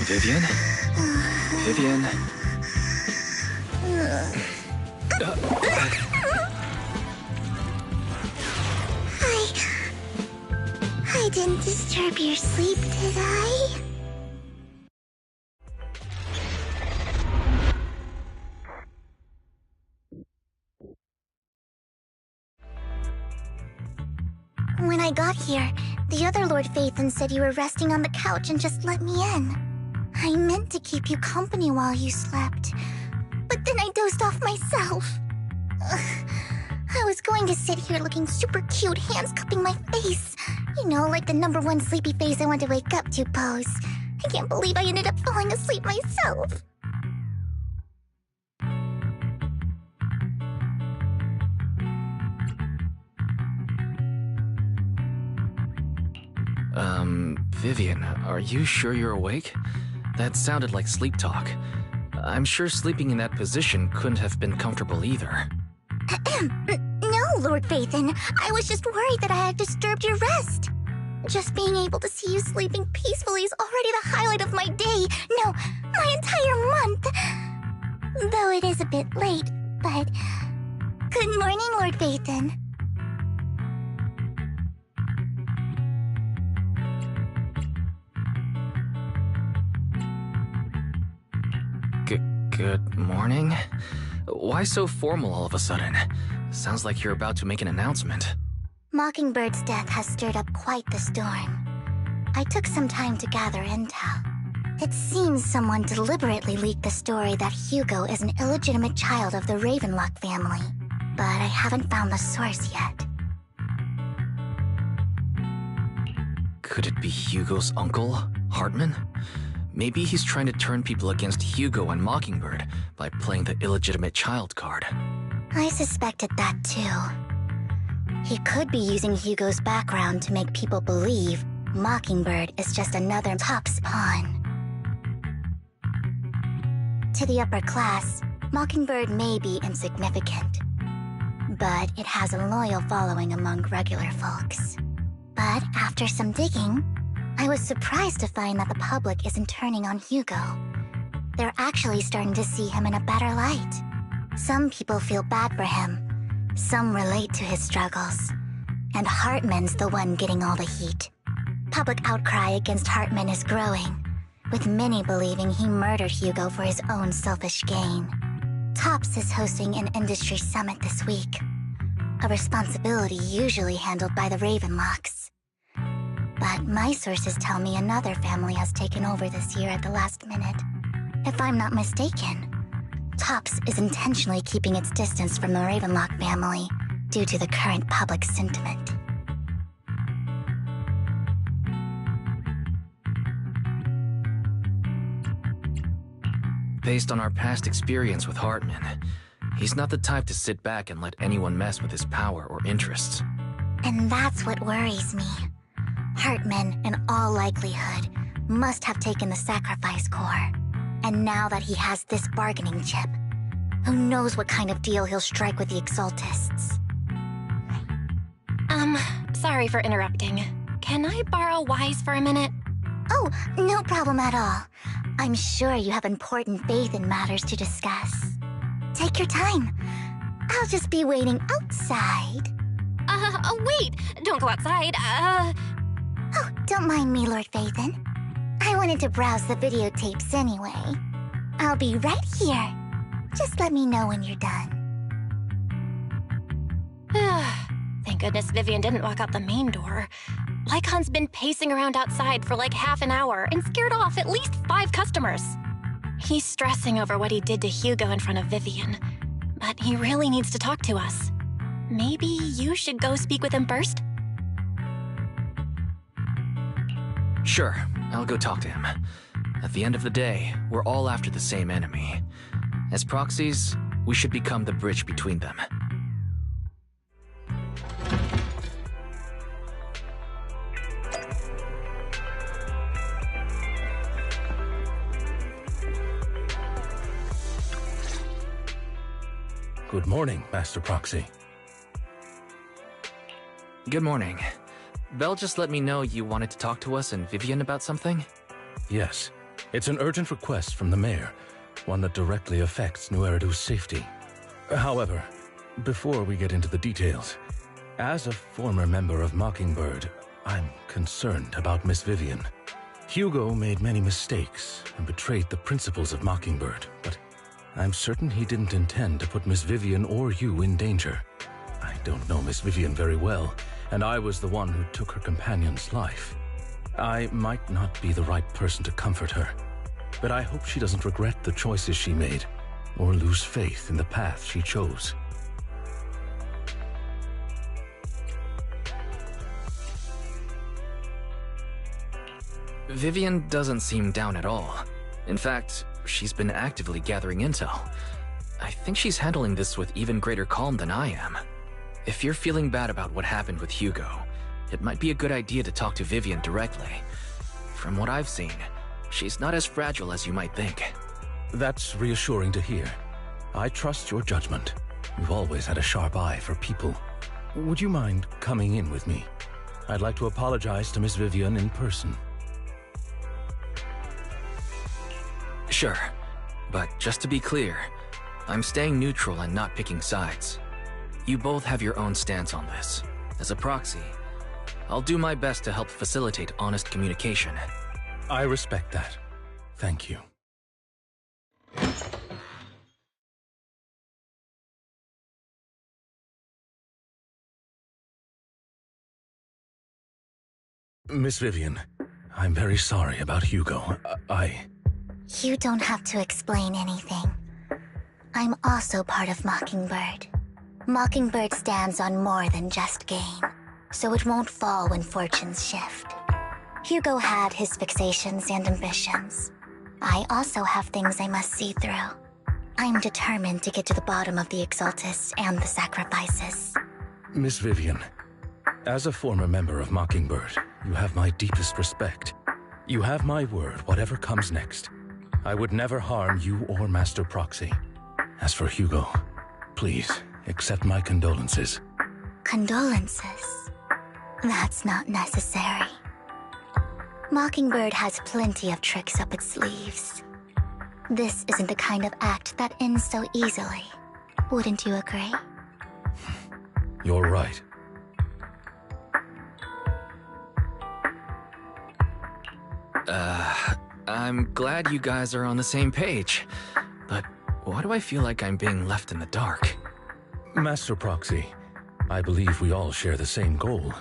Vivian? Vivian? I didn't disturb your sleep, did I? When I got here, the other Lord Phaethon said you were resting on the couch and just let me in. I meant to keep you company while you slept, but then I dozed off myself. I was going to sit here looking super cute, hands cupping my face. You know, like the #1 sleepy face I want to wake up to pose. I can't believe I ended up falling asleep myself. Vivian, are you sure you're awake? That sounded like sleep talk. I'm sure sleeping in that position couldn't have been comfortable either. No, Lord Phaethon. I was just worried that I had disturbed your rest. Just being able to see you sleeping peacefully is already the highlight of my day. No, my entire month. Though it is a bit late, but... Good morning, Lord Phaethon. Good morning? Why so formal all of a sudden? Sounds like you're about to make an announcement. Mockingbird's death has stirred up quite the storm. I took some time to gather intel. It seems someone deliberately leaked the story that Hugo is an illegitimate child of the Ravenlock family, but I haven't found the source yet. Could it be Hugo's uncle, Hartman? Maybe he's trying to turn people against Hugo and Mockingbird by playing the illegitimate child card. I suspected that too. He could be using Hugo's background to make people believe Mockingbird is just another Top's pawn. To the upper class, Mockingbird may be insignificant, but it has a loyal following among regular folks. But after some digging, I was surprised to find that the public isn't turning on Hugo. They're actually starting to see him in a better light. Some people feel bad for him, some relate to his struggles, and Hartman's the one getting all the heat. Public outcry against Hartman is growing, with many believing he murdered Hugo for his own selfish gain. Tops is hosting an industry summit this week, a responsibility usually handled by the Ravenlocks. But my sources tell me another family has taken over this year at the last minute. If I'm not mistaken, Tops is intentionally keeping its distance from the Ravenlock family due to the current public sentiment. Based on our past experience with Hartman, he's not the type to sit back and let anyone mess with his power or interests. And that's what worries me. Hartman, in all likelihood, must have taken the sacrifice core. And now that he has this bargaining chip, who knows what kind of deal he'll strike with the Exaltists. Sorry for interrupting. Can I borrow Wise for a minute? Oh, no problem at all. I'm sure you have important faith in matters to discuss. Take your time. I'll just be waiting outside. Wait! Don't go outside, Oh, don't mind me, Lord Phaethon. I wanted to browse the videotapes anyway. I'll be right here. Just let me know when you're done. Thank goodness Vivian didn't walk out the main door. Lycon's been pacing around outside for like half an hour and scared off at least 5 customers. He's stressing over what he did to Hugo in front of Vivian, but he really needs to talk to us. Maybe you should go speak with him first? Sure, I'll go talk to him. At the end of the day, we're all after the same enemy. As proxies, we should become the bridge between them. Good morning, Master Proxy. Good morning. Belle just let me know you wanted to talk to us and Vivian about something? Yes, It's an urgent request from the mayor, one that directly affects New Eridu's safety. However, before we get into the details, as a former member of Mockingbird, I'm concerned about Miss Vivian. Hugo made many mistakes and betrayed the principles of Mockingbird, but I'm certain he didn't intend to put Miss Vivian or you in danger. I don't know Miss Vivian very well, and I was the one who took her companion's life. I might not be the right person to comfort her, but I hope she doesn't regret the choices she made or lose faith in the path she chose. Vivian doesn't seem down at all. In fact, she's been actively gathering intel. I think she's handling this with even greater calm than I am. If you're feeling bad about what happened with Hugo, it might be a good idea to talk to Vivian directly. From what I've seen, she's not as fragile as you might think. That's reassuring to hear. I trust your judgment. You've always had a sharp eye for people. Would you mind coming in with me? I'd like to apologize to Miss Vivian in person. Sure, but just to be clear, I'm staying neutral and not picking sides. You both have your own stance on this. As a proxy, I'll do my best to help facilitate honest communication. I respect that. Thank you. Miss Vivian, I'm very sorry about Hugo. You don't have to explain anything. I'm also part of Mockingbird. Mockingbird stands on more than just gain, so it won't fall when fortunes shift. Hugo had his fixations and ambitions. I also have things I must see through. I'm determined to get to the bottom of the Exaltists and the sacrifices. Miss Vivian, as a former member of Mockingbird, you have my deepest respect. You have my word, whatever comes next. I would never harm you or Master Proxy. As for Hugo, please accept my condolences. Condolences? That's not necessary. Mockingbird has plenty of tricks up its sleeves. This isn't the kind of act that ends so easily. Wouldn't you agree? You're right. I'm glad you guys are on the same page, but why do I feel like I'm being left in the dark? Master Proxy, I believe we all share the same goal.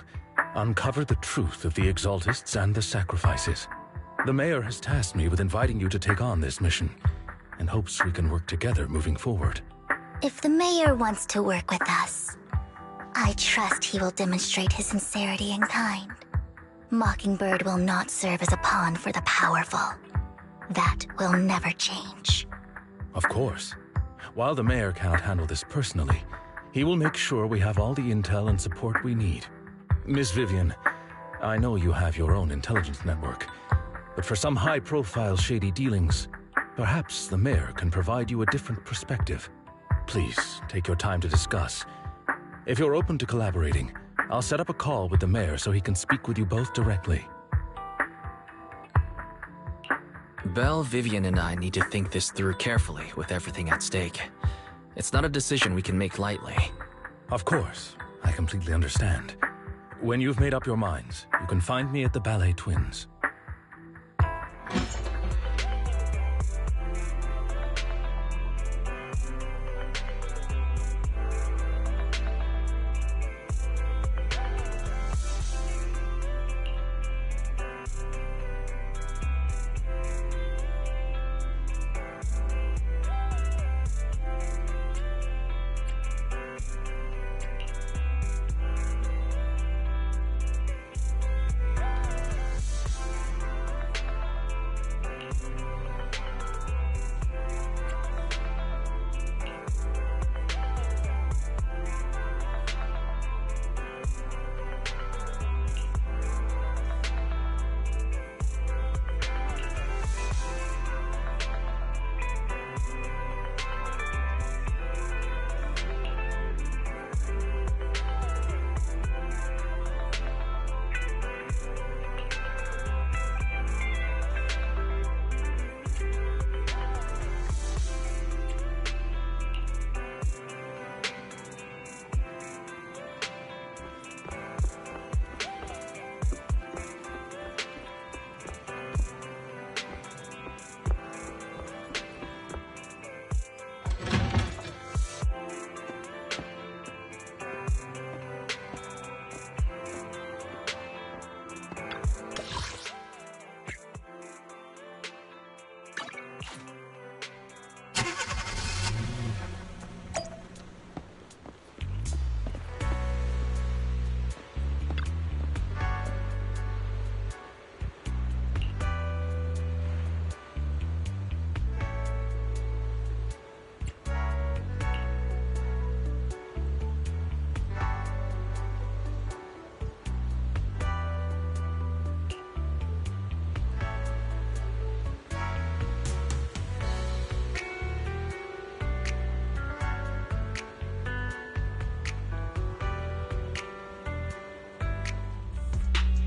Uncover the truth of the Exaltists and the sacrifices. The mayor has tasked me with inviting you to take on this mission, and hopes we can work together moving forward. If the mayor wants to work with us, I trust he will demonstrate his sincerity in kind. Mockingbird will not serve as a pawn for the powerful. That will never change. Of course. While the mayor cannot handle this personally, he will make sure we have all the intel and support we need. Miss Vivian, I know you have your own intelligence network, but for some high-profile shady dealings, perhaps the mayor can provide you a different perspective. Please, take your time to discuss. If you're open to collaborating, I'll set up a call with the mayor so he can speak with you both directly. Belle, Vivian, and I need to think this through carefully with everything at stake. It's not a decision we can make lightly. Of course, I completely understand. When you've made up your minds, you can find me at the Ballet Twins.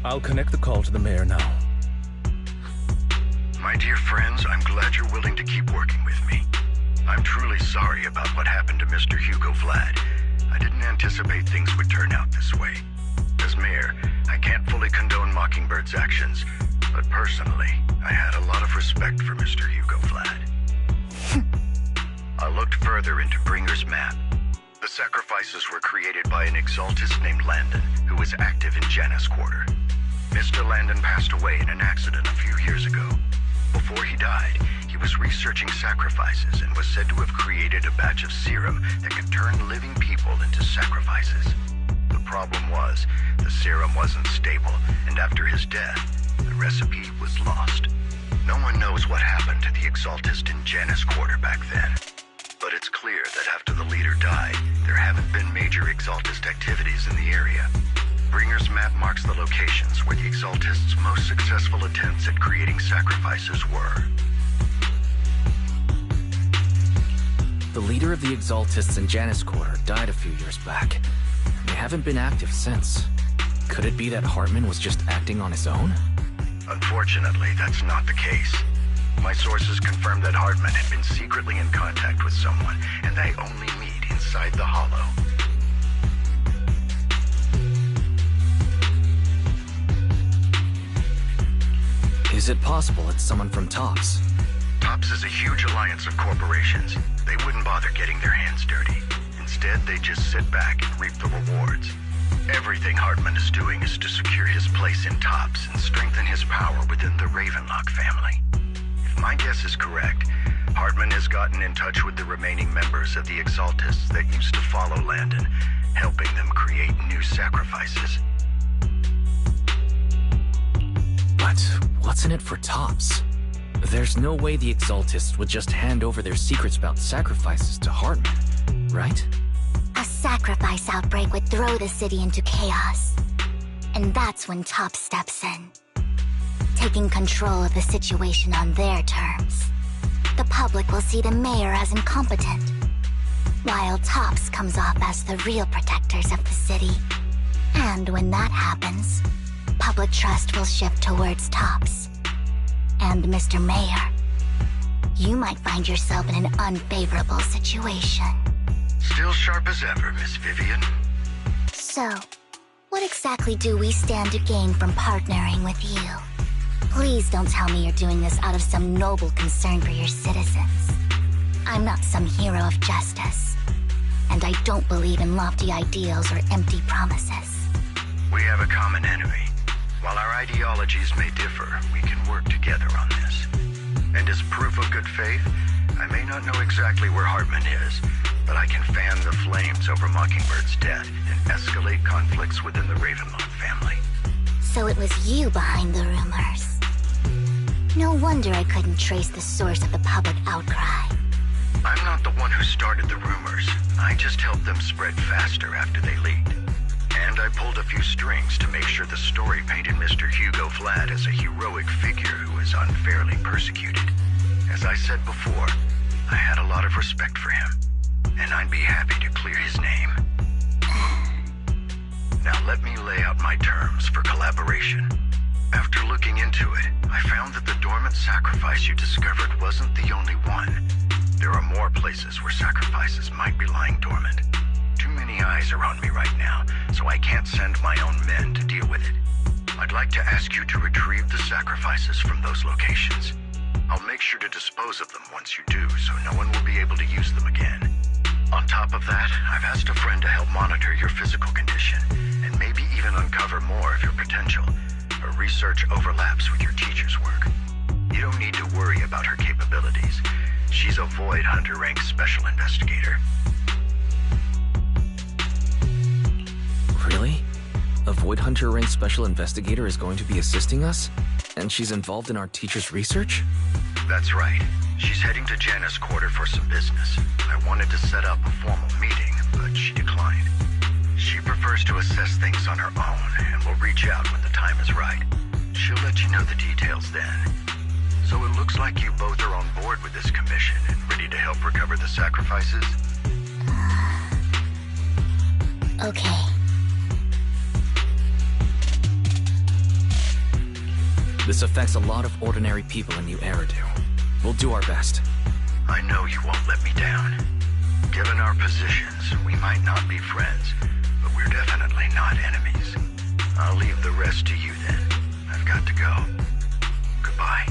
I'll connect the call to the mayor now. My dear friends, I'm glad you're willing to keep working with me. I'm truly sorry about what happened to Mr. Hugo Vlad. I didn't anticipate things would turn out this way. As mayor, I can't fully condone Mockingbird's actions, but personally, I had a lot of respect for Mr. Hugo Vlad. I looked further into Bringer's map. The sacrifices were created by an exaltist named Landon, who was active in Janus Quarter. Mr. Landon passed away in an accident a few years ago. Before he died, he was researching sacrifices and was said to have created a batch of serum that could turn living people into sacrifices. The problem was, the serum wasn't stable, and after his death, the recipe was lost. No one knows what happened to the exaltist in Janus Quarter back then. But it's clear that after the leader died, there haven't been major exaltist activities in the area. Bringer's map marks the locations where the exaltists' most successful attempts at creating sacrifices were. The leader of the exaltists in Janus Quarter died a few years back. They haven't been active since. Could it be that Hartman was just acting on his own? Unfortunately, that's not the case. My sources confirmed that Hartman had been secretly in contact with someone, and they only meet inside the Hollow. Is it possible it's someone from TOPS? TOPS is a huge alliance of corporations. They wouldn't bother getting their hands dirty. Instead, they just sit back and reap the rewards. Everything Hartman is doing is to secure his place in TOPS and strengthen his power within the Ravenlock family. If my guess is correct, Hartman has gotten in touch with the remaining members of the Exaltists that used to follow Landon, helping them create new sacrifices. But what's in it for TOPS? There's no way the Exaltists would just hand over their secrets about sacrifices to Hartman, right? A sacrifice outbreak would throw the city into chaos. And that's when TOPS steps in, taking control of the situation on their terms. The public will see the mayor as incompetent, while TOPS comes off as the real protectors of the city. And when that happens, public trust will shift towards TOPS. And Mr. Mayor, you might find yourself in an unfavorable situation. Still sharp as ever, Miss Vivian. So, what exactly do we stand to gain from partnering with you? Please don't tell me you're doing this out of some noble concern for your citizens. I'm not some hero of justice, and I don't believe in lofty ideals or empty promises. We have a common enemy. While our ideologies may differ, we can work together on this. And as proof of good faith, I may not know exactly where Hartman is, but I can fan the flames over Mockingbird's death and escalate conflicts within the Ravenlock family. So it was you behind the rumors. No wonder I couldn't trace the source of the public outcry. I'm not the one who started the rumors. I just helped them spread faster after they leaked. And I pulled a few strings to make sure the story painted Mr. Hugo Vlad as a heroic figure who was unfairly persecuted. As I said before, I had a lot of respect for him, and I'd be happy to clear his name. Now let me lay out my terms for collaboration. After looking into it, I found that the dormant sacrifice you discovered wasn't the only one. There are more places where sacrifices might be lying dormant. Too many eyes are on me right now, so I can't send my own men to deal with it. I'd like to ask you to retrieve the sacrifices from those locations. I'll make sure to dispose of them once you do, so no one will be able to use them again. On top of that, I've asked a friend to help monitor your physical condition, and maybe even uncover more of your potential. Her research overlaps with your teacher's work. You don't need to worry about her capabilities. She's a Void Hunter rank special investigator. Really? A Void Hunter rank special investigator is going to be assisting us? And she's involved in our teacher's research? That's right. She's heading to Janna's quarter for some business. I wanted to set up a formal meeting, but she declined. She prefers to assess things on her own, and will reach out when the time is right. She'll let you know the details then. So it looks like you both are on board with this commission and ready to help recover the sacrifices? Okay. This affects a lot of ordinary people in New Eridu. We'll do our best. I know you won't let me down. Given our positions, we might not be friends, but we're definitely not enemies. I'll leave the rest to you then. I've got to go. Goodbye.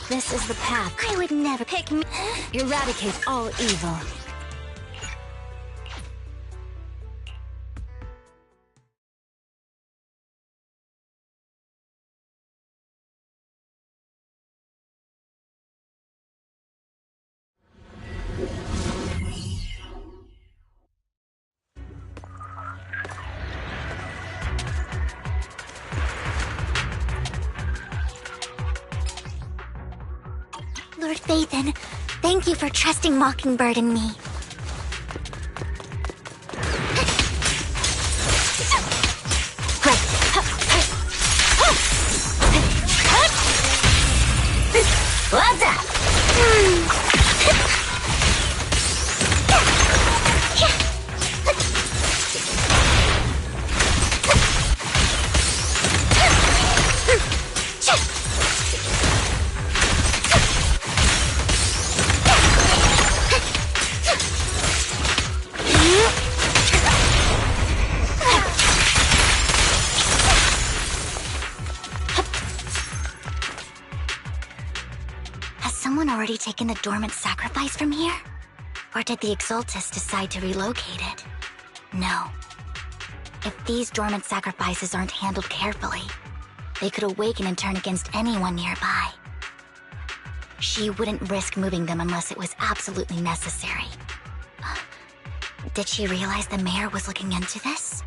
This is the path. I would never Pick me. Eradicate all evil. Lord Phaethon, thank you for trusting Mockingbird and me. Already taken the dormant sacrifice from here? Or did the Exaltus decide to relocate it? No. If these dormant sacrifices aren't handled carefully, they could awaken and turn against anyone nearby. She wouldn't risk moving them unless it was absolutely necessary. Did she realize the mayor was looking into this?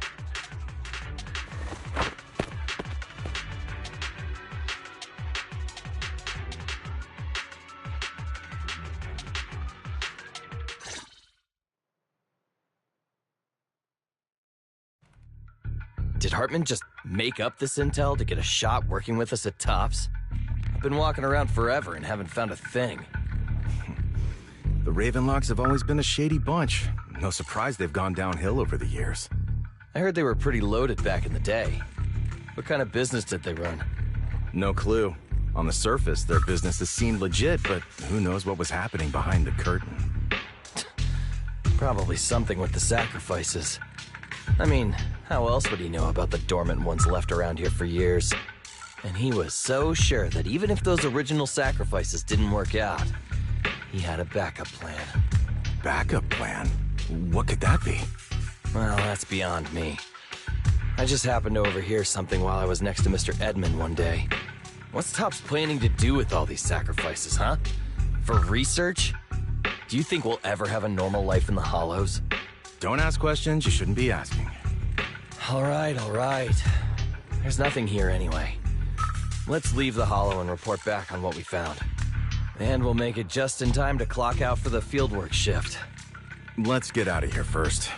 Did Hartman just make up this intel to get a shot working with us at Tops? I've been walking around forever and haven't found a thing. The Ravenlocks have always been a shady bunch. No surprise they've gone downhill over the years. I heard they were pretty loaded back in the day. What kind of business did they run? No clue. On the surface, their businesses seemed legit, but who knows what was happening behind the curtain. Probably something with the sacrifices. I mean, how else would he know about the dormant ones left around here for years? And he was so sure that even if those original sacrifices didn't work out, he had a backup plan. Backup plan? What could that be? Well, that's beyond me. I just happened to overhear something while I was next to Mr. Edmund one day. What's Tops planning to do with all these sacrifices, huh? For research? Do you think we'll ever have a normal life in the Hollows? Don't ask questions you shouldn't be asking. Alright. There's nothing here anyway. Let's leave the Hollow and report back on what we found. And we'll make it just in time to clock out for the fieldwork shift. Let's get out of here first.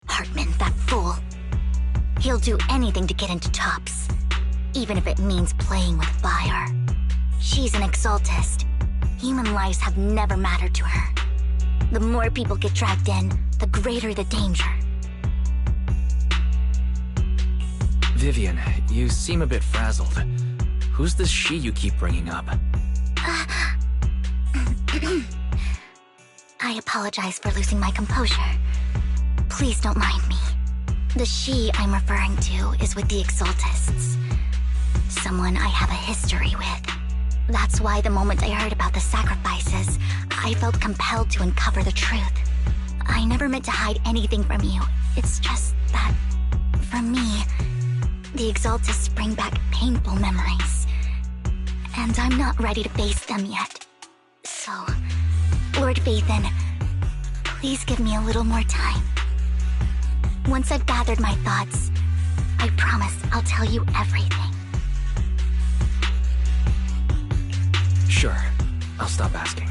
Hartman, that fool. He'll do anything to get into Tops, even if it means playing with fire. She's an exaltist. Human lives have never mattered to her. The more people get dragged in, the greater the danger. Vivian, you seem a bit frazzled. Who's this she you keep bringing up? I apologize for losing my composure. Please don't mind me. The she I'm referring to is with the Exaltists. Someone I have a history with. That's why the moment I heard about the sacrifices, I felt compelled to uncover the truth. I never meant to hide anything from you. It's just that, for me, the Exaltists bring back painful memories. And I'm not ready to face them yet. So, Lord Vathan, please give me a little more time. Once I've gathered my thoughts, I promise I'll tell you everything. Sure, I'll stop asking.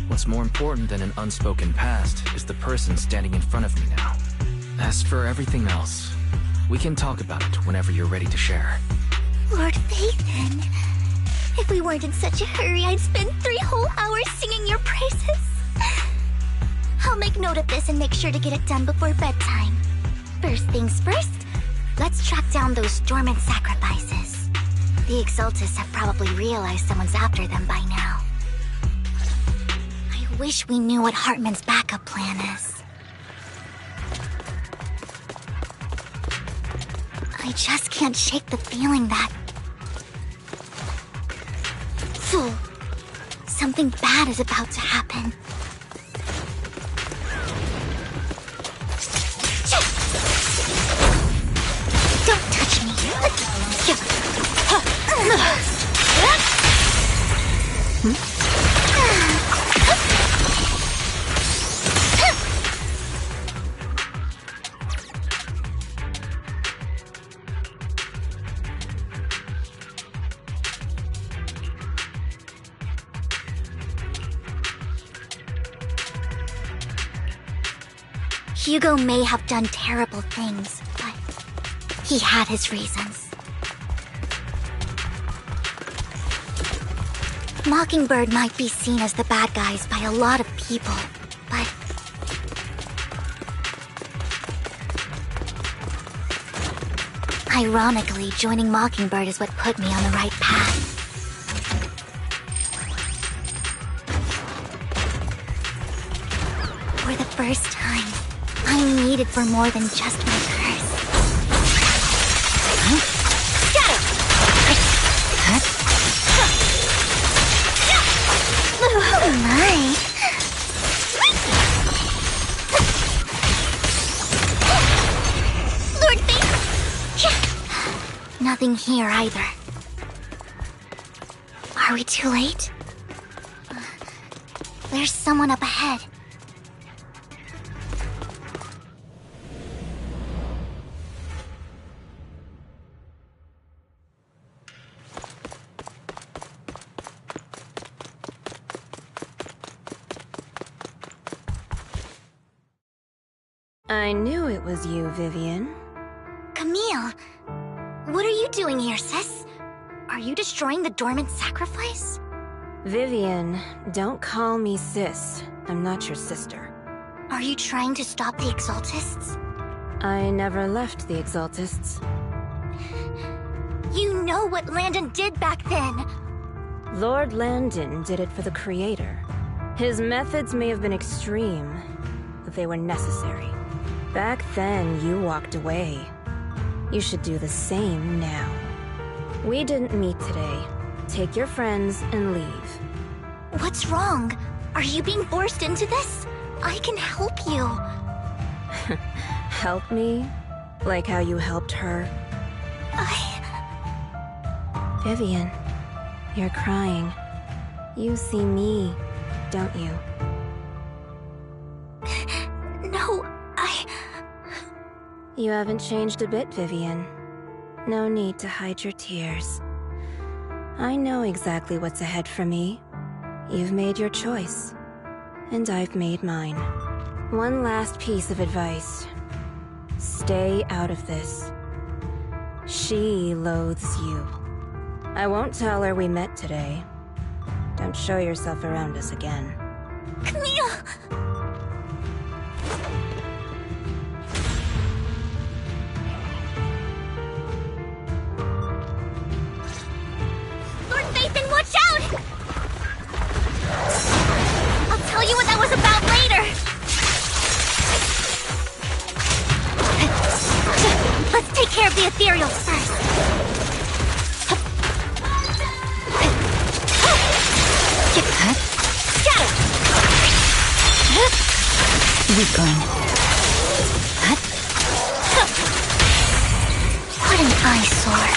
What's more important than an unspoken past is the person standing in front of me now. As for everything else, we can talk about it whenever you're ready to share. Lord Vathan, if we weren't in such a hurry, I'd spend 3 whole hours singing your praises. I'll make note of this and make sure to get it done before bedtime. First things first, let's track down those dormant sacrifices. The Exaltists have probably realized someone's after them by now. I wish we knew what Hartman's backup plan is. I just can't shake the feeling that... Fool! Something bad is about to happen. Don't touch me! Hugo may have done terrible things, but he had his reasons. Mockingbird might be seen as the bad guys by a lot of people, but... Ironically, joining Mockingbird is what put me on the right path. For the first time, I'm needed for more than just my curse. Got it! Oh my! Lord Fate! Nothing here either. Are we too late? There's someone up ahead. I knew it was you, Vivian. Camille! What are you doing here, sis? Are you destroying the dormant sacrifice? Vivian, don't call me sis. I'm not your sister. Are you trying to stop the Exaltists? I never left the Exaltists. You know what Landon did back then! Lord Landon did it for the Creator. His methods may have been extreme, but they were necessary. Back then, you walked away. You should do the same now. We didn't meet today. Take your friends and leave. What's wrong? Are you being forced into this? I can help you. Help me? Like how you helped her? Vivian, You're crying. You see me, don't you? No, You haven't changed a bit, Vivian. No need to hide your tears. I know exactly what's ahead for me. You've made your choice, and I've made mine. One last piece of advice. Stay out of this. She loathes you. I won't tell her we met today. Don't show yourself around us again. Camille! Lord Nathan, watch out! I'll tell you what that was about later! Let's take care of the ethereals first. Weakling. What an eyesore.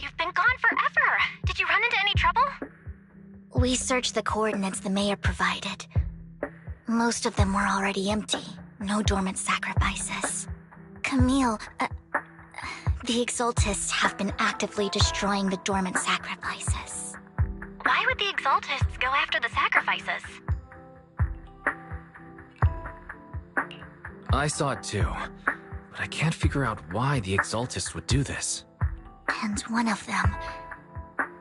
You've been gone forever. Did you run into any trouble? We searched the coordinates the mayor provided. Most of them were already empty. No dormant sacrifices. Camille, the Exaltists have been actively destroying the dormant sacrifices. Why would the Exaltists go after the sacrifices? I saw it too, but I can't figure out why the Exaltists would do this. And one of them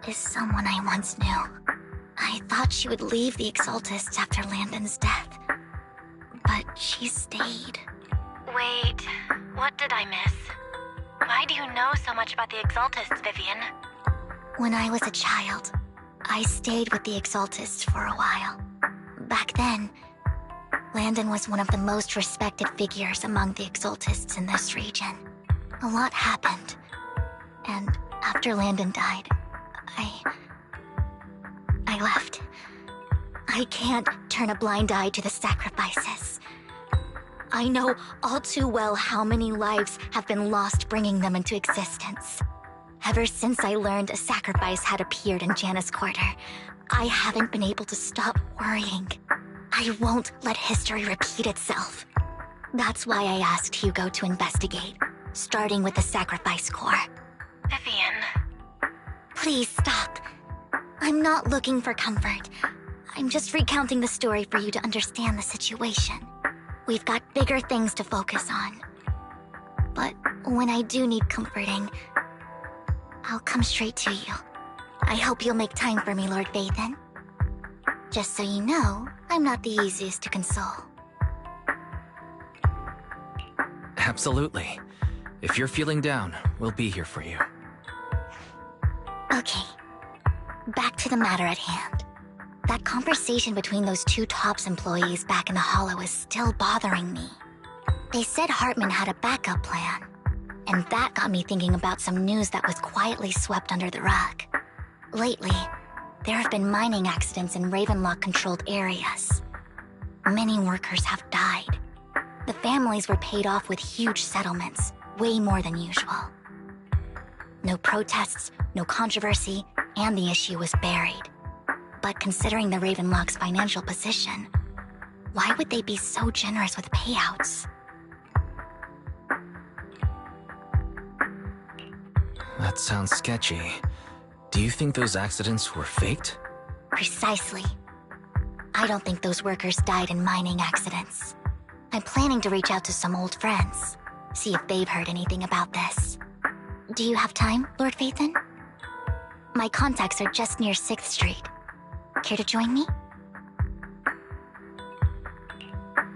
is someone I once knew. I thought she would leave the Exaltists after Landon's death, but she stayed. Wait, what did I miss? Why do you know so much about the Exaltists, Vivian? When I was a child, I stayed with the Exaltists for a while. Back then, Landon was one of the most respected figures among the Exaltists in this region. A lot happened, and after Landon died, I left. I can't turn a blind eye to the sacrifices. I know all too well how many lives have been lost bringing them into existence. Ever since I learned a sacrifice had appeared in Janus Quarter, I haven't been able to stop worrying. I won't let history repeat itself. That's why I asked Hugo to investigate, starting with the Sacrifice Corps. Vivian. Please stop. I'm not looking for comfort. I'm just recounting the story for you to understand the situation. We've got bigger things to focus on. But when I do need comforting, I'll come straight to you. I hope you'll make time for me, Lord Vathan. Just so you know, I'm not the easiest to console. Absolutely. If you're feeling down, we'll be here for you. Okay. Back to the matter at hand. That conversation between those two TOPS employees back in the Hollow is still bothering me. They said Hartman had a backup plan, and that got me thinking about some news that was quietly swept under the rug. Lately, there have been mining accidents in Ravenlock-controlled areas. Many workers have died. The families were paid off with huge settlements, way more than usual. No protests, no controversy, and the issue was buried. But considering the Ravenlock's financial position, why would they be so generous with payouts? That sounds sketchy. Do you think those accidents were faked? Precisely. I don't think those workers died in mining accidents. I'm planning to reach out to some old friends, see if they've heard anything about this. Do you have time, Lord Vathan? My contacts are just near 6th Street. Care to join me?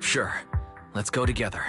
Sure. Let's go together.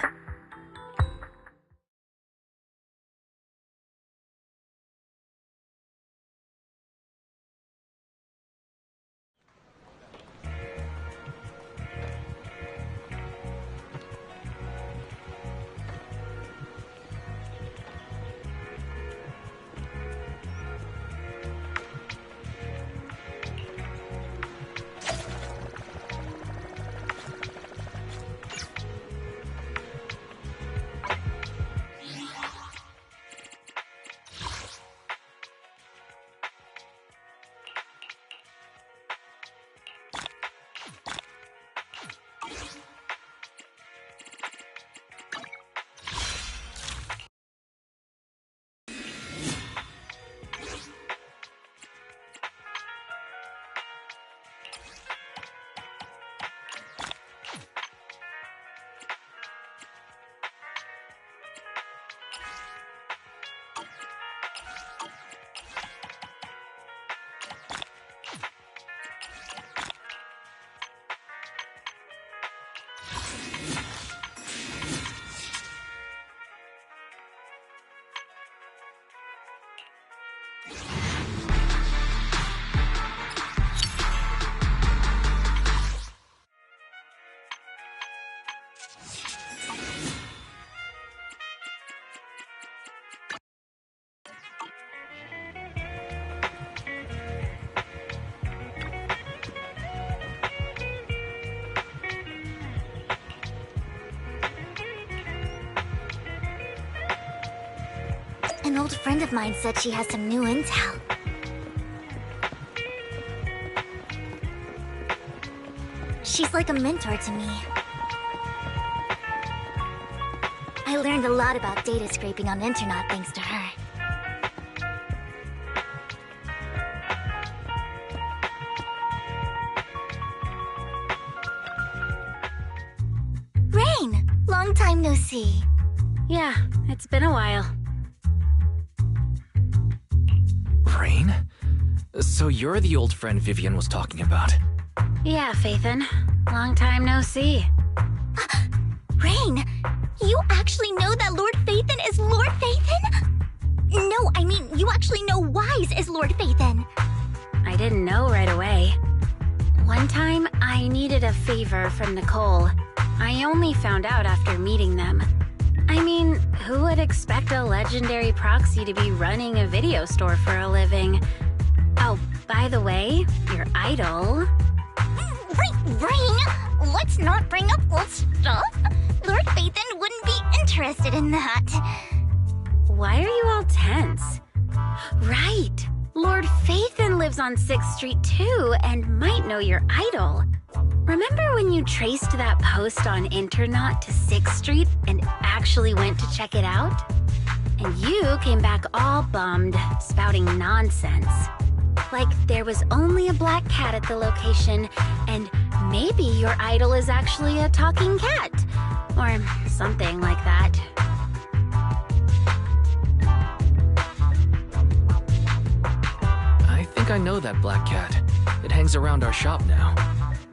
An old friend of mine said she has some new intel. She's like a mentor to me. I learned a lot about data scraping on the internet thanks to her. Rain! Long time no see. Yeah, it's been a while. Rain? So you're the old friend Vivian was talking about. Yeah, Phaethon. Long time no see. Rain! You actually know that Lord Phaethon is Lord Phaethon? No, I mean, you actually know Wise is Lord Phaethon. I didn't know right away. One time, I needed a favor from Nicole. I only found out after meeting them. I mean, who would expect a legendary proxy to be running a video store for a living? Oh, by the way, your idol... Rain! Let's not bring up old stuff. Lord Phaethon wouldn't be interested in that. Why are you all tense? Right! Lord Phaethon lives on 6th Street too, and might know your idol. Remember when you traced that post on Internet to 6th Street and actually went to check it out? And you came back all bummed, spouting nonsense. Like there was only a black cat at the location, and maybe your idol is actually a talking cat. Or something like that. I think I know that black cat. It hangs around our shop now.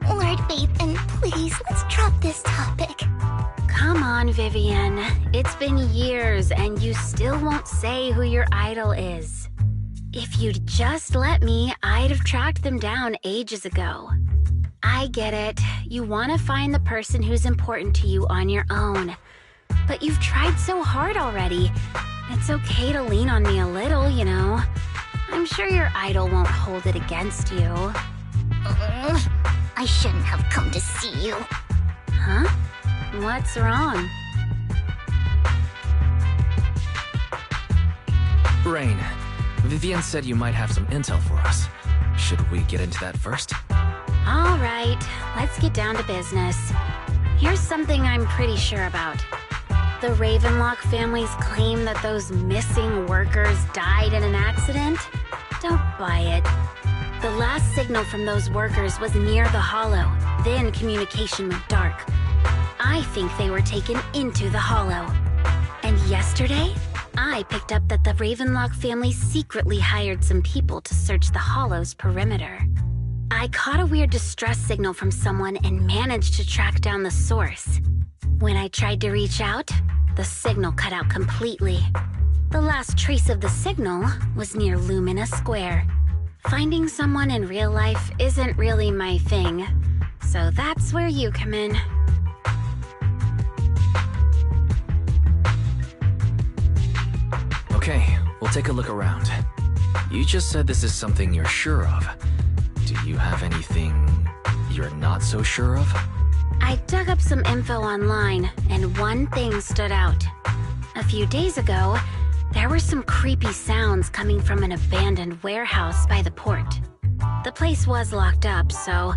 Lord Phaethon, please, let's drop this topic. Come on, Vivian. It's been years and you still won't say who your idol is. If you'd just let me, I'd have tracked them down ages ago. I get it. You want to find the person who's important to you on your own. But you've tried so hard already. It's okay to lean on me a little, you know. I'm sure your idol won't hold it against you. I shouldn't have come to see you. Huh? What's wrong? Rain, Vivian said you might have some intel for us. Should we get into that first? All right, let's get down to business. Here's something I'm pretty sure about. The Ravenlock family's claim that those missing workers died in an accident? Don't buy it. The last signal from those workers was near the Hollow. Then communication went dark. I think they were taken into the Hollow. And yesterday, I picked up that the Ravenlock family secretly hired some people to search the Hollow's perimeter. I caught a weird distress signal from someone and managed to track down the source. When I tried to reach out, the signal cut out completely. The last trace of the signal was near Lumina Square. Finding someone in real life isn't really my thing, so that's where you come in. Okay, we'll take a look around. You just said this is something you're sure of. Do you have anything you're not so sure of? I dug up some info online, and one thing stood out. A few days ago, there were some creepy sounds coming from an abandoned warehouse by the port. The place was locked up, so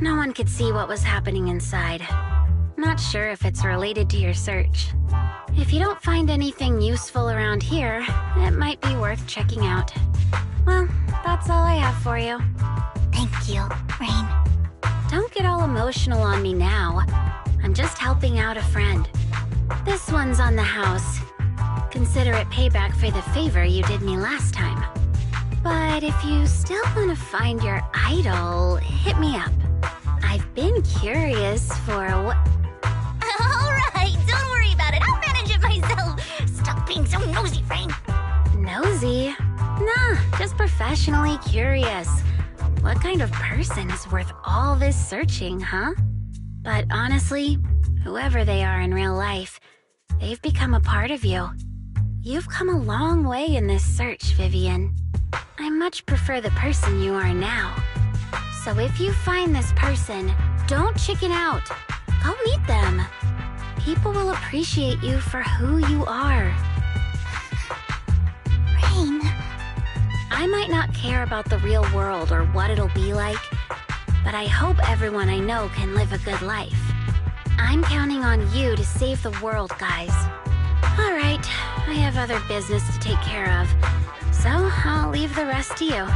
no one could see what was happening inside. Not sure if it's related to your search. If you don't find anything useful around here, it might be worth checking out. Well, that's all I have for you. Thank you, Rain. Don't get all emotional on me now. I'm just helping out a friend. This one's on the house. Consider it payback for the favor you did me last time. But if you still want to find your idol, hit me up. I've been curious for what... Alright, don't worry about it. I'll manage it myself. Stop being so nosy, Rain. Nosy? Nah, just professionally curious. What kind of person is worth all this searching, huh? But honestly, whoever they are in real life, they've become a part of you. You've come a long way in this search, Vivian. I much prefer the person you are now. So if you find this person, don't chicken out. Go meet them. People will appreciate you for who you are. I might not care about the real world or what it'll be like, but I hope everyone I know can live a good life. I'm counting on you to save the world, guys. All right, I have other business to take care of, so I'll leave the rest to you.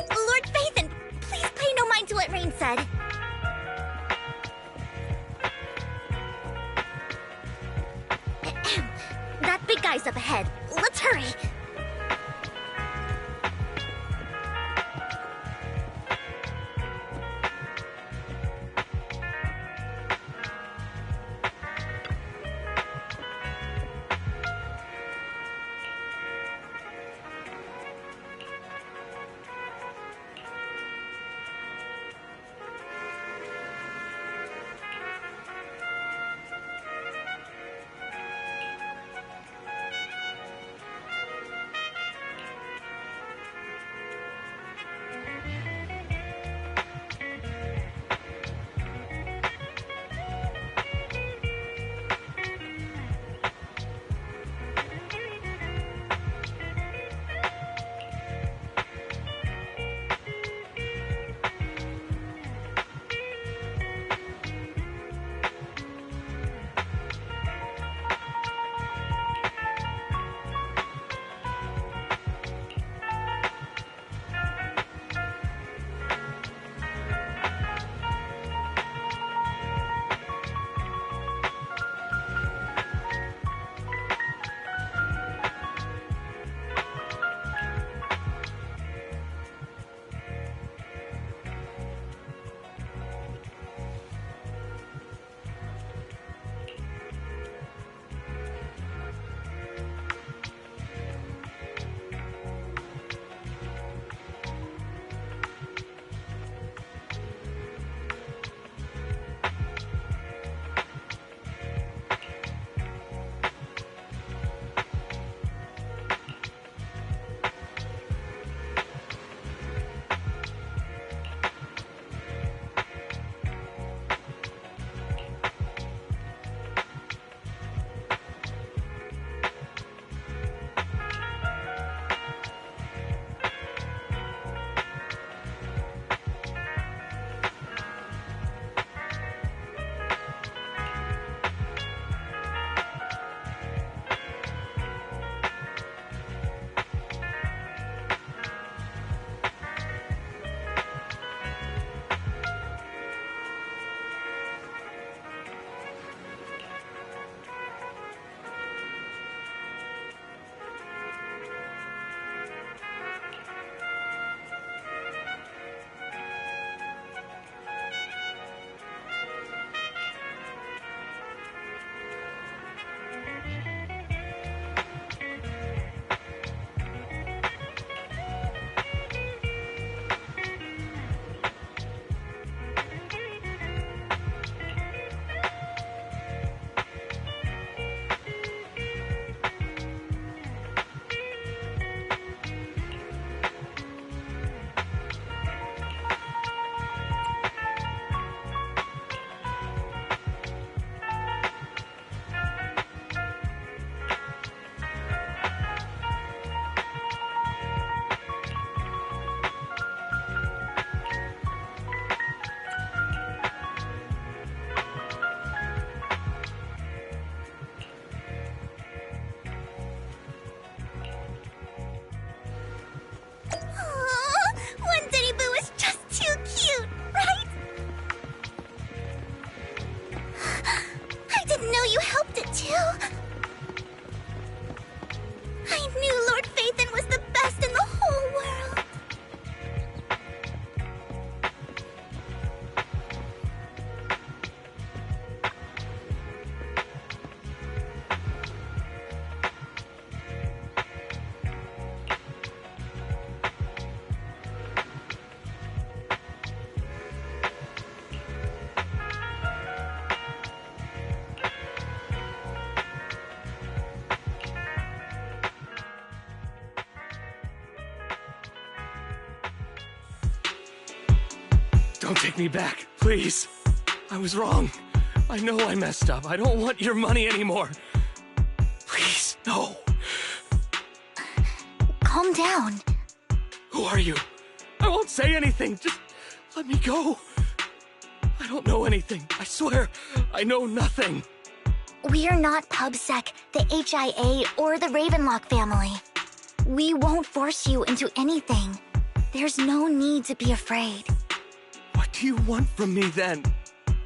Lord Phaethon, please pay no mind to what Rain said. That big guy's up ahead. Let's hurry. Don't take me back, please. I was wrong. I know I messed up. I don't want your money anymore. Please, no. Calm down. Who are you? I won't say anything. Just let me go. I don't know anything. I swear, I know nothing. We are not PubSec, the HIA, or the Ravenlock family. We won't force you into anything. There's no need to be afraid. What do you want from me then?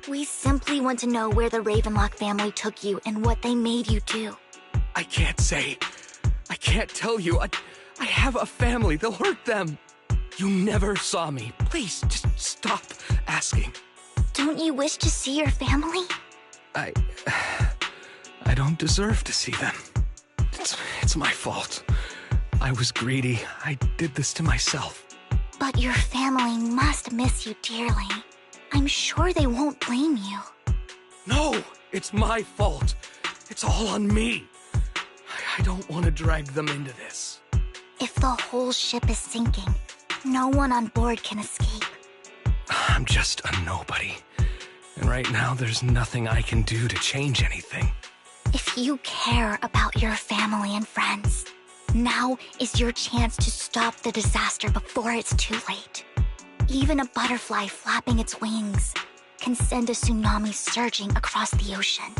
We simply want to know where the Ravenlock family took you and what they made you do. I can't say. I can't tell you. I have a family. They'll hurt them. You never saw me. Please, just stop asking. Don't you wish to see your family? I don't deserve to see them. It's my fault. I was greedy. I did this to myself. But your family must miss you dearly. I'm sure they won't blame you. No, it's my fault. It's all on me. I don't want to drag them into this. If the whole ship is sinking, no one on board can escape. I'm just a nobody. And right now, there's nothing I can do to change anything. If you care about your family and friends, now is your chance to stop the disaster before it's too late. Even a butterfly flapping its wings can send a tsunami surging across the ocean.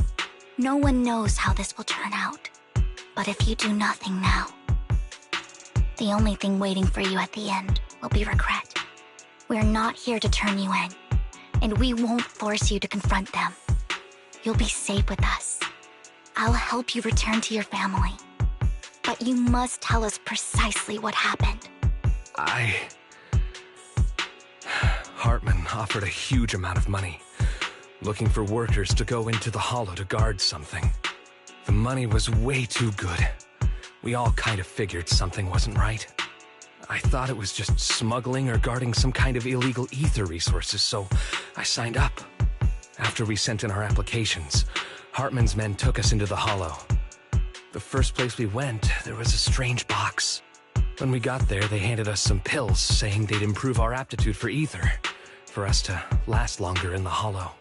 No one knows how this will turn out. But if you do nothing now, the only thing waiting for you at the end will be regret. We're not here to turn you in, and we won't force you to confront them. You'll be safe with us. I'll help you return to your family. But you must tell us precisely what happened. Hartman offered a huge amount of money, looking for workers to go into the hollow to guard something. The money was way too good. We all kind of figured something wasn't right. I thought it was just smuggling or guarding some kind of illegal ether resources, so I signed up. After we sent in our applications, Hartman's men took us into the hollow. The first place we went, there was a strange box. When we got there, they handed us some pills, saying they'd improve our aptitude for ether, for us to last longer in the hollow.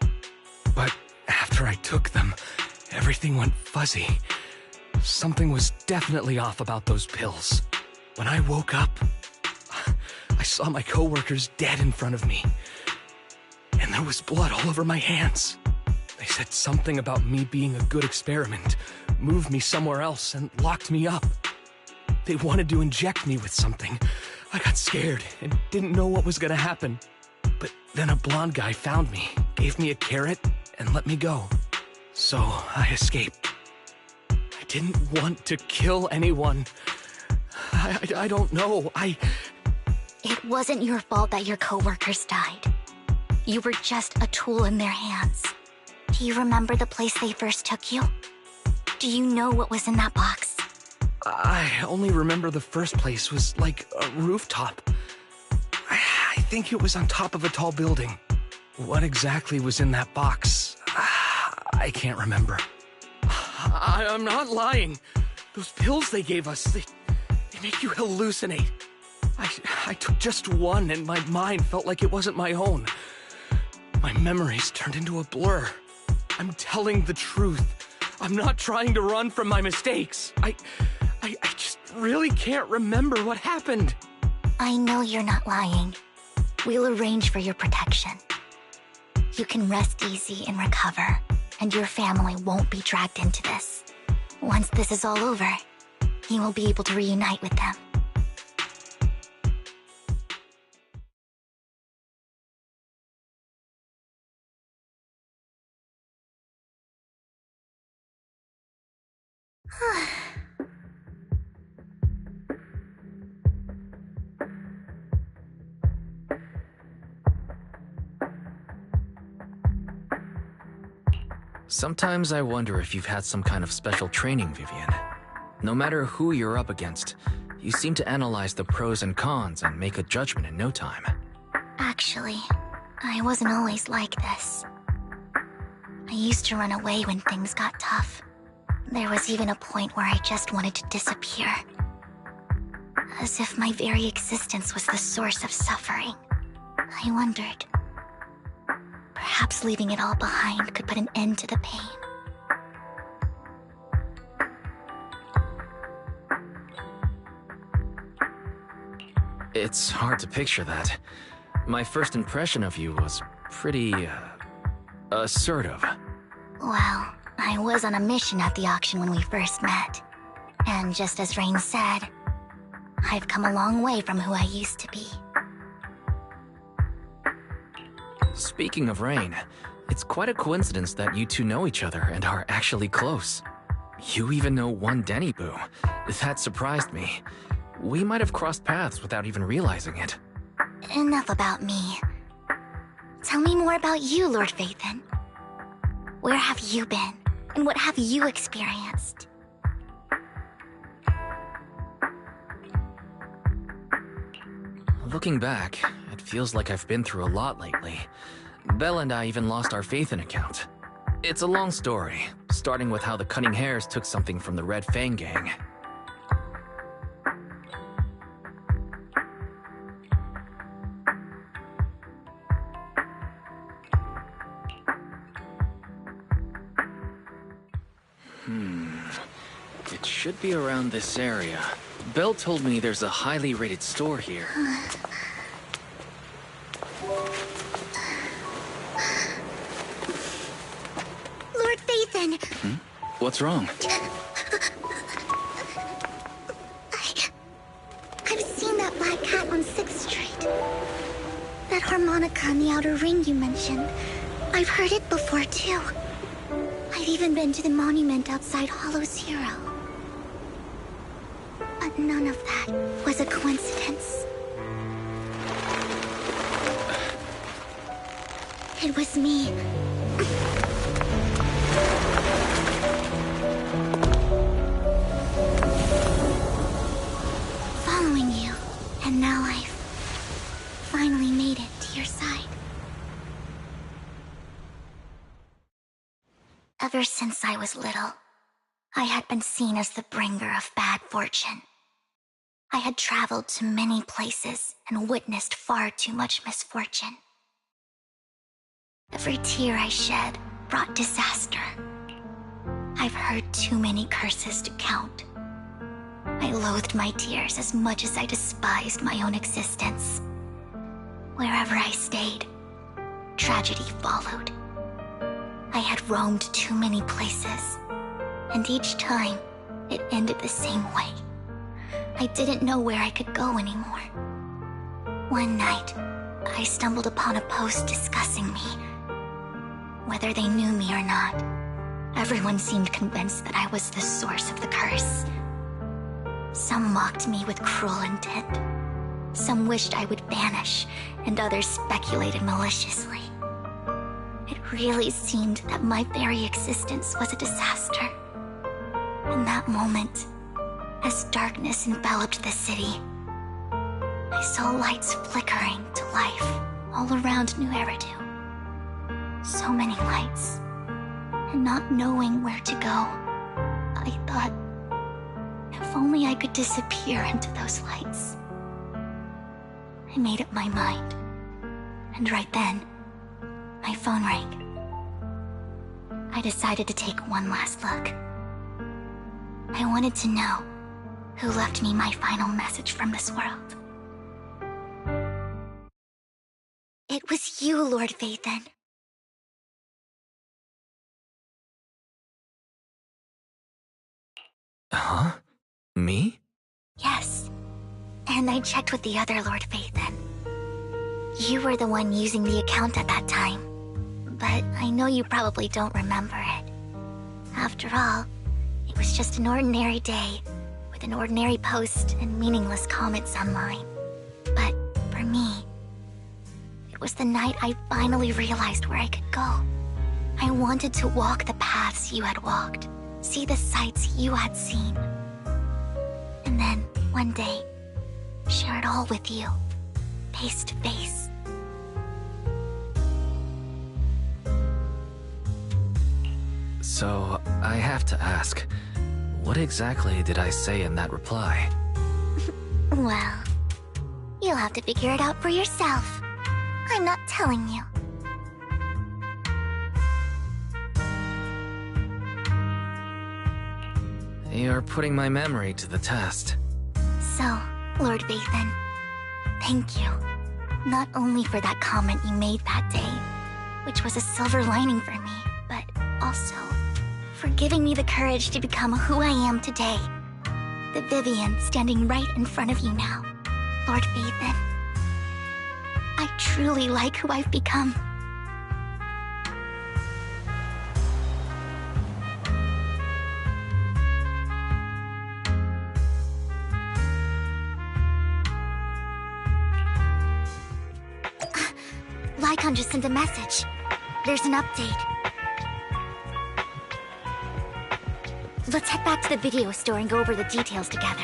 But after I took them, everything went fuzzy. Something was definitely off about those pills. When I woke up, I saw my coworkers dead in front of me. And there was blood all over my hands. They said something about me being a good experiment, moved me somewhere else, and locked me up. They wanted to inject me with something. I got scared and didn't know what was gonna happen. But then a blonde guy found me, gave me a carrot, and let me go. So I escaped. I didn't want to kill anyone. I don't know. It wasn't your fault that your coworkers died. You were just a tool in their hands. Do you remember the place they first took you? Do you know what was in that box? I only remember the first place was like a rooftop. I think it was on top of a tall building. What exactly was in that box? I can't remember. I'm not lying. Those pills they gave us, they make you hallucinate. I took just one and my mind felt like it wasn't my own. My memories turned into a blur. I'm telling the truth. I'm not trying to run from my mistakes. I just really can't remember what happened. I know you're not lying. We'll arrange for your protection. You can rest easy and recover, and your family won't be dragged into this. Once this is all over, you will be able to reunite with them. Sometimes I wonder if you've had some kind of special training, Vivian. No matter who you're up against, you seem to analyze the pros and cons and make a judgment in no time. Actually, I wasn't always like this. I used to run away when things got tough. There was even a point where I just wanted to disappear. As if my very existence was the source of suffering. I wondered, perhaps leaving it all behind could put an end to the pain. It's hard to picture that. My first impression of you was pretty, assertive. Well, I was on a mission at the auction when we first met. And just as Rain said, I've come a long way from who I used to be. Speaking of Rain, it's quite a coincidence that you two know each other and are actually close. You even know one Denny Boo. That surprised me. We might have crossed paths without even realizing it. Enough about me. Tell me more about you, Lord Vathan. Where have you been, and what have you experienced? Looking back, it feels like I've been through a lot lately. Belle and I even lost our Vathan account. It's a long story, starting with how the Cunning Hares took something from the Red Fang gang. It should be around this area. Belle told me there's a highly rated store here. Lord Vathan! What's wrong? I've seen that black cat on 6th Street. That harmonica in the outer ring you mentioned. I've heard it before, too. I've even been to the monument outside Hollow Zero. But none of that was a coincidence. It was me. Following you, and now I've finally made it to your side. Ever since I was little, I had been seen as the bringer of bad fortune. I had traveled to many places and witnessed far too much misfortune. Every tear I shed brought disaster. I've heard too many curses to count. I loathed my tears as much as I despised my own existence. Wherever I stayed, tragedy followed. I had roamed too many places, and each time, it ended the same way. I didn't know where I could go anymore. One night, I stumbled upon a post discussing me. Whether they knew me or not, everyone seemed convinced that I was the source of the curse. Some mocked me with cruel intent. Some wished I would vanish, and others speculated maliciously. It really seemed that my very existence was a disaster. In that moment, as darkness enveloped the city, I saw lights flickering to life all around New Eridu. So many lights, and not knowing where to go, I thought, if only I could disappear into those lights. I made up my mind, and right then, my phone rang. I decided to take one last look. I wanted to know who left me my final message from this world. It was you, Lord Vathan. Huh? Me? Yes. And I checked with the other Lord Vathan. You were the one using the account at that time. But I know you probably don't remember it. After all, it was just an ordinary day, with an ordinary post and meaningless comments online. But for me, it was the night I finally realized where I could go. I wanted to walk the paths you had walked, see the sights you had seen. And then, one day, share it all with you, face to face. So, I have to ask, what exactly did I say in that reply? Well, you'll have to figure it out for yourself. I'm not telling you. You're putting my memory to the test. So, Lord Vathan, thank you. Not only for that comment you made that day, which was a silver lining for me, but also for giving me the courage to become who I am today. The Vivian standing right in front of you now. Lord Vathan, I truly like who I've become. Lycon just sent a message. There's an update. Let's head back to the video store and go over the details together.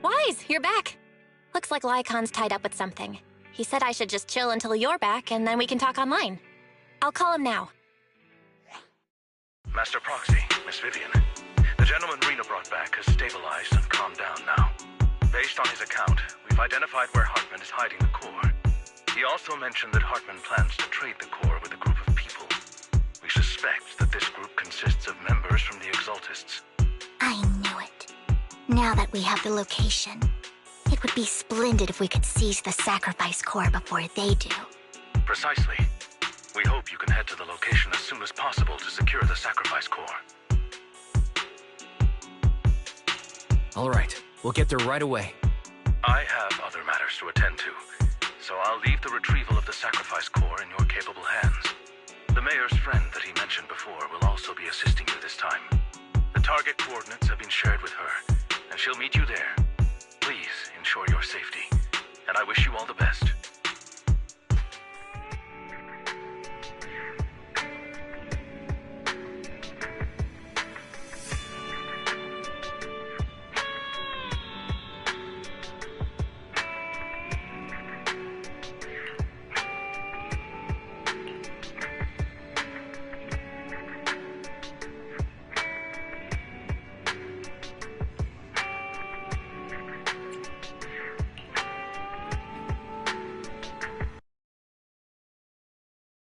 Wise, you're back. Looks like Lycon's tied up with something. He said I should just chill until you're back, and then we can talk online. I'll call him now. Master Proxy, Miss Vivian. The gentleman Rena brought back has stabilized and calmed down now. Based on his account, we've identified where Hartman is hiding the core. He also mentioned that Hartman plans to trade the core with a group of people. We suspect that this group consists of members from the Exaltists. I knew it. Now that we have the location, it would be splendid if we could seize the sacrifice core before they do. Precisely. We hope you can head to the location as soon as possible to secure the sacrifice core. All right, we'll get there right away. I have other matters to attend to, so I'll leave the retrieval of the sacrifice core in your capable hands. The mayor's friend that he mentioned before will also be assisting you this time. The target coordinates have been shared with her, and she'll meet you there. Please ensure your safety, and I wish you all the best.